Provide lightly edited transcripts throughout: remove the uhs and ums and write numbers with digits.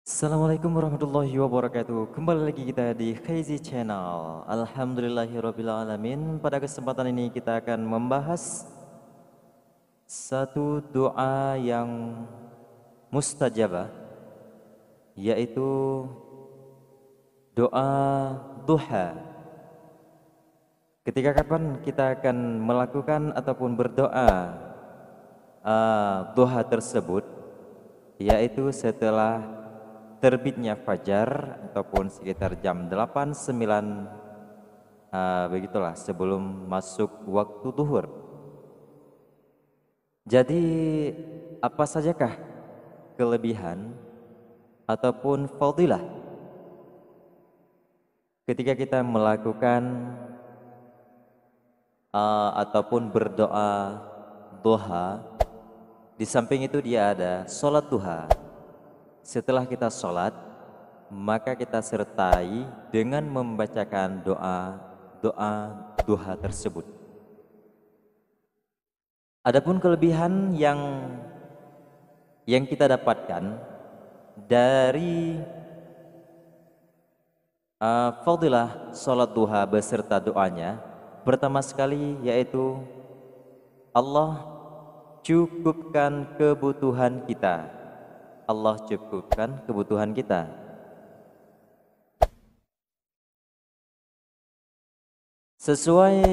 Assalamualaikum warahmatullahi wabarakatuh. Kembali lagi kita di Khaizi Channel. Alhamdulillahirrabbilalamin. Pada kesempatan ini kita akan membahas satu doa yang mustajabah, yaitu doa duha. Ketika kapan kita akan melakukan ataupun berdoa duha tersebut, yaitu setelah terbitnya fajar ataupun sekitar jam 8 9 begitulah sebelum masuk waktu duhur. Jadi apa sajakah kelebihan ataupun fadilah ketika kita melakukan ataupun berdoa duha? Di samping itu dia ada sholat duha. Setelah kita sholat, maka kita sertai dengan membacakan doa duha tersebut. Adapun kelebihan yang kita dapatkan dari fadilah sholat duha beserta doanya, pertama sekali yaitu Allah cukupkan kebutuhan kita. Allah cukupkan kebutuhan kita. Sesuai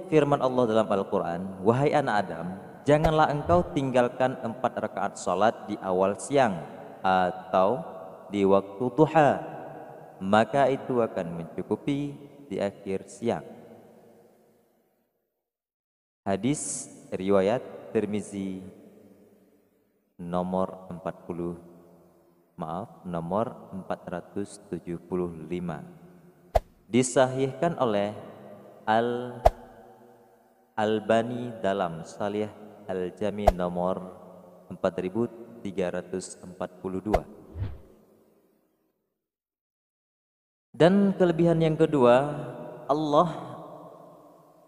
firman Allah dalam Al-Quran, wahai anak Adam, janganlah engkau tinggalkan 4 rakaat sholat di awal siang atau di waktu duha, maka itu akan mencukupi di akhir siang. Hadis riwayat Tirmizi nomor 475, disahihkan oleh Al-Albani dalam Sahih Al-Jami nomor 4342. Dan kelebihan yang kedua, Allah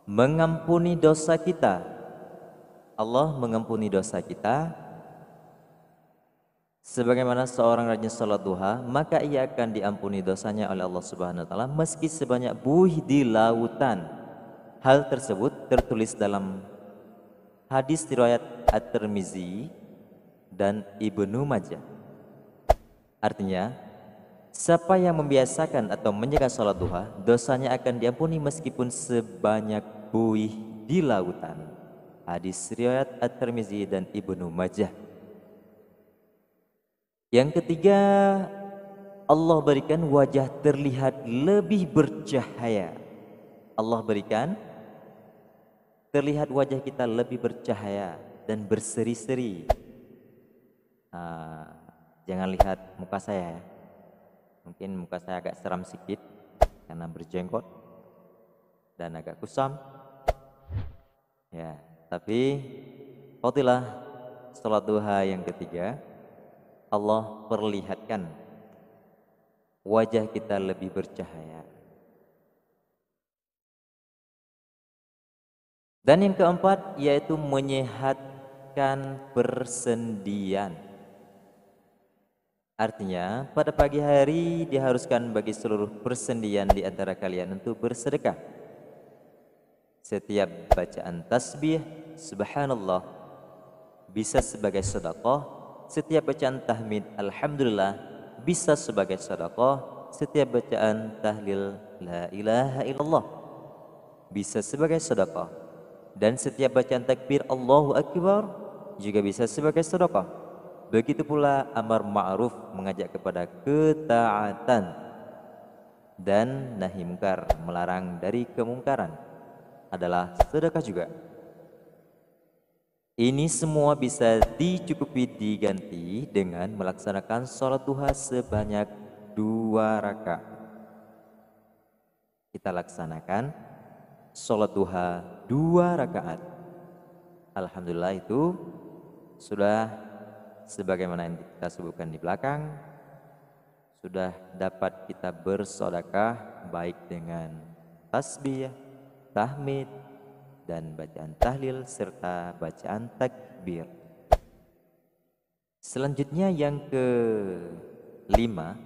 mengampuni dosa kita. Allah mengampuni dosa kita. Sebagaimana seorang rajin salat duha, maka ia akan diampuni dosanya oleh Allah Subhanahu wa taala meski sebanyak buih di lautan. Hal tersebut tertulis dalam hadis riwayat At-Tirmizi dan Ibnu Majah. Artinya, siapa yang membiasakan atau menjaga salat duha, dosanya akan diampuni meskipun sebanyak buih di lautan. Hadis riwayat At-Tirmizi dan Ibnu Majah. Yang ketiga, Allah berikan wajah terlihat lebih bercahaya. Allah berikan terlihat wajah kita lebih bercahaya dan berseri-seri. Jangan lihat muka saya ya. Mungkin muka saya agak seram sedikit karena berjenggot dan agak kusam. Ya, tapi fadilah salat duha yang ketiga, Allah perlihatkan wajah kita lebih bercahaya. Dan yang keempat yaitu menyehatkan persendian. Artinya pada pagi hari diharuskan bagi seluruh persendian di antara kalian untuk bersedekah. Setiap bacaan tasbih subhanallah bisa sebagai sedekah. Setiap bacaan tahmid alhamdulillah bisa sebagai sedekah. Setiap bacaan tahlil la ilaha illallah bisa sebagai sedekah. Dan setiap bacaan takbir Allahu Akbar juga bisa sebagai sedekah. Begitu pula amar ma'ruf mengajak kepada ketaatan dan nahi mungkar melarang dari kemungkaran adalah sedekah juga. Ini semua bisa dicukupi diganti dengan melaksanakan sholat duha sebanyak 2 rakaat. Kita laksanakan sholat duha 2 rakaat. Alhamdulillah itu sudah sebagaimana yang kita sebutkan di belakang, sudah dapat kita bersedekah baik dengan tasbih, tahmid, dan bacaan tahlil serta bacaan takbir. Selanjutnya yang Lima,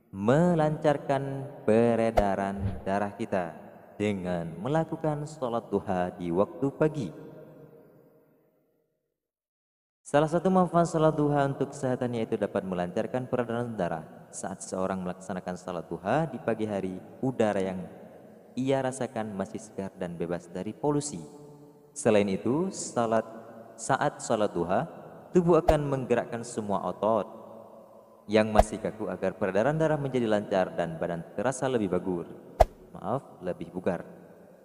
melancarkan peredaran darah kita dengan melakukan sholat duha di waktu pagi. Salah satu manfaat sholat duha untuk kesehatan yaitu dapat melancarkan peredaran darah. Saat seorang melaksanakan sholat duha di pagi hari, udara yang ia rasakan masih segar dan bebas dari polusi. Selain itu, saat sholat duha, tubuh akan menggerakkan semua otot yang masih kaku agar peredaran darah menjadi lancar dan badan terasa lebih lebih bugar.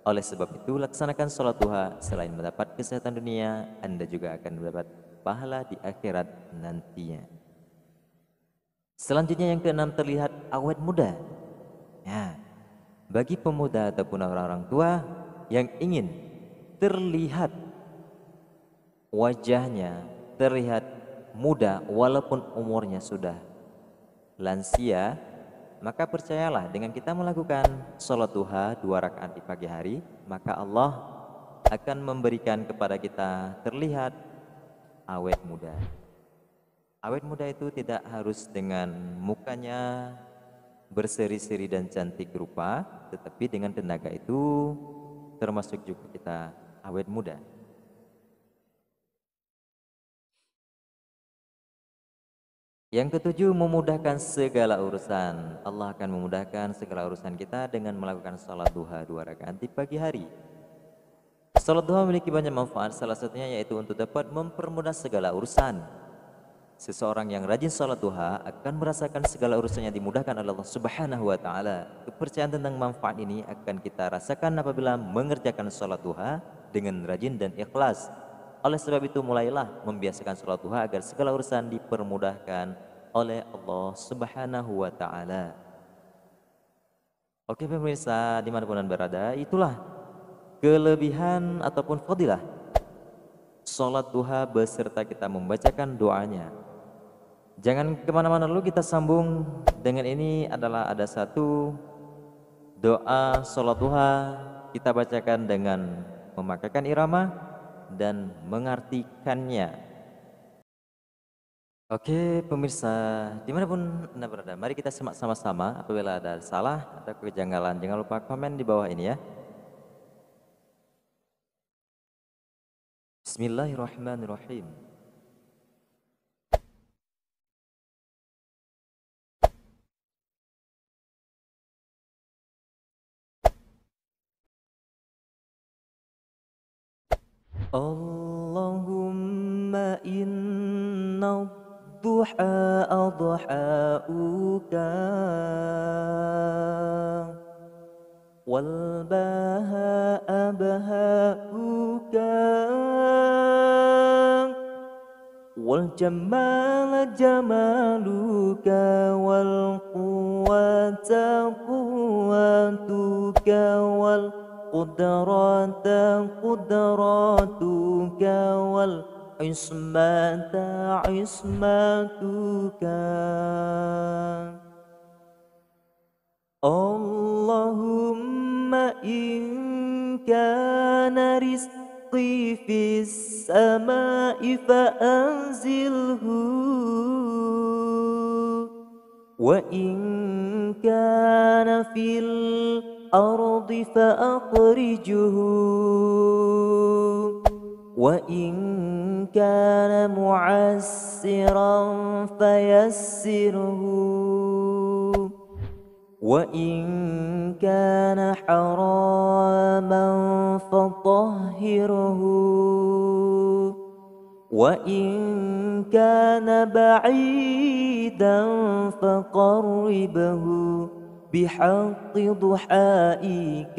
Oleh sebab itu, laksanakan sholat duha. Selain mendapat kesehatan dunia, Anda juga akan mendapat pahala di akhirat nantinya. Selanjutnya yang keenam, terlihat awet muda. Ya, bagi pemuda ataupun orang-orang tua yang ingin terlihat wajahnya terlihat muda walaupun umurnya sudah lansia, maka percayalah dengan kita melakukan sholat duha 2 rakaat di pagi hari, maka Allah akan memberikan kepada kita terlihat awet muda. Awet muda itu tidak harus dengan mukanya berseri-seri dan cantik rupa, tetapi dengan tenaga itu termasuk juga kita awet muda. Yang ketujuh, memudahkan segala urusan. Allah akan memudahkan segala urusan kita dengan melakukan salat duha 2 rakaat di pagi hari. Salat duha memiliki banyak manfaat, salah satunya yaitu untuk dapat mempermudah segala urusan. Seseorang yang rajin salat duha akan merasakan segala urusannya dimudahkan oleh Allah Subhanahu wa taala. Kepercayaan tentang manfaat ini akan kita rasakan apabila mengerjakan salat duha dengan rajin dan ikhlas. Oleh sebab itu, mulailah membiasakan sholat duha agar segala urusan dipermudahkan oleh Allah Subhanahu wa ta'ala. Oke pemirsa, dimanapun Anda berada, itulah kelebihan ataupun fadilah sholat duha beserta kita membacakan doanya. Jangan kemana-mana dulu, kita sambung dengan ini. Adalah ada satu doa sholat duha, kita bacakan dengan memakaikan irama dan mengartikannya. Oke pemirsa, dimanapun Anda berada, mari kita simak sama-sama. Apabila ada salah atau kejanggalan, jangan lupa komen di bawah ini ya. Bismillahirrahmanirrahim. Allahumma inna duha adha'uka wal baha abha'uka wal jamal jamaluka wal quwwata quwwatuka wal qudrata qudratuka wal ismata ismatuka. Allahumma in kana rizqi fis samai fa anzilhu wa in kana fil ardi fa akhrijuhu wa in kana mu'assiran fayassirhu wa in kana haraman fatahhirhu wa in kana ba'idan faqarribhu بحق ضحائك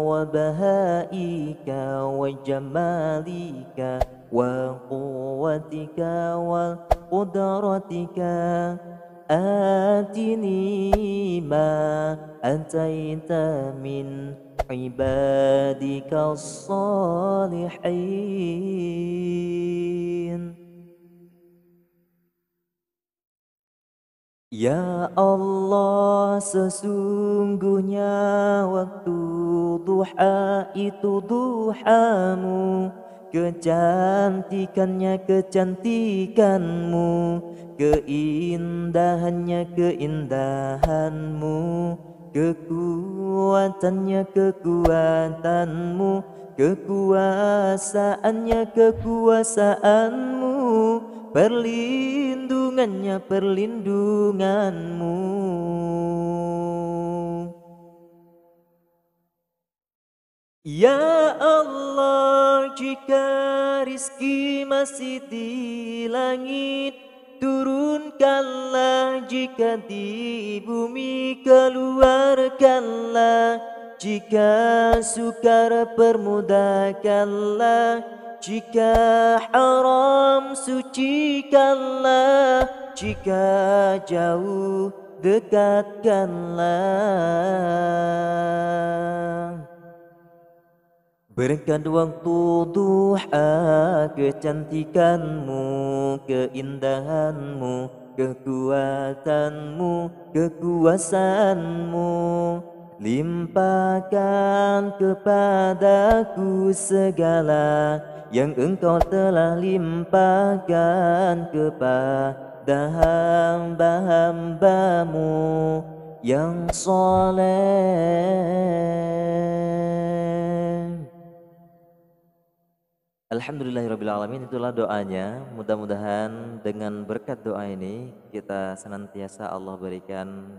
وبهائك وجمالك وقوتك وقدرتك آتني ما أتيت من عبادك الصالحين. Ya Allah, sesungguhnya waktu duha itu duhamu, kecantikannya kecantikanmu, keindahannya keindahanmu, kekuatannya kekuatanmu, kekuasaannya kekuasaanmu, perlindungannya perlindunganmu. Ya Allah, jika rizki masih di langit, turunkanlah, jika di bumi keluarkanlah, jika sukar permudahkanlah, jika haram sucikanlah, jika jauh dekatkanlah. Berikan waktu duha kecantikanmu, keindahanmu, kekuatanmu, kekuasaanmu. Limpahkan kepadaku segala yang engkau telah limpahkan kepada hamba-hambamu yang soleh. Alhamdulillahirrabbilalamin, itulah doanya. Mudah-mudahan dengan berkat doa ini kita senantiasa Allah berikan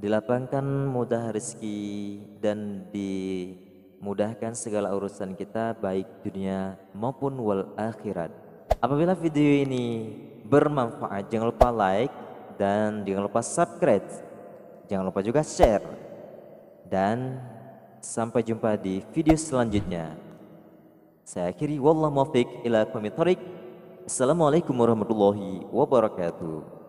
dilapangkan mudah rezeki dan dimudahkan segala urusan kita baik dunia maupun wal akhirat. Apabila video ini bermanfaat, jangan lupa like dan jangan lupa subscribe. Jangan lupa juga share. Dan sampai jumpa di video selanjutnya. Saya akhiri, wallahu muwaffiq ila aqwamit thoriq. Assalamualaikum warahmatullahi wabarakatuh.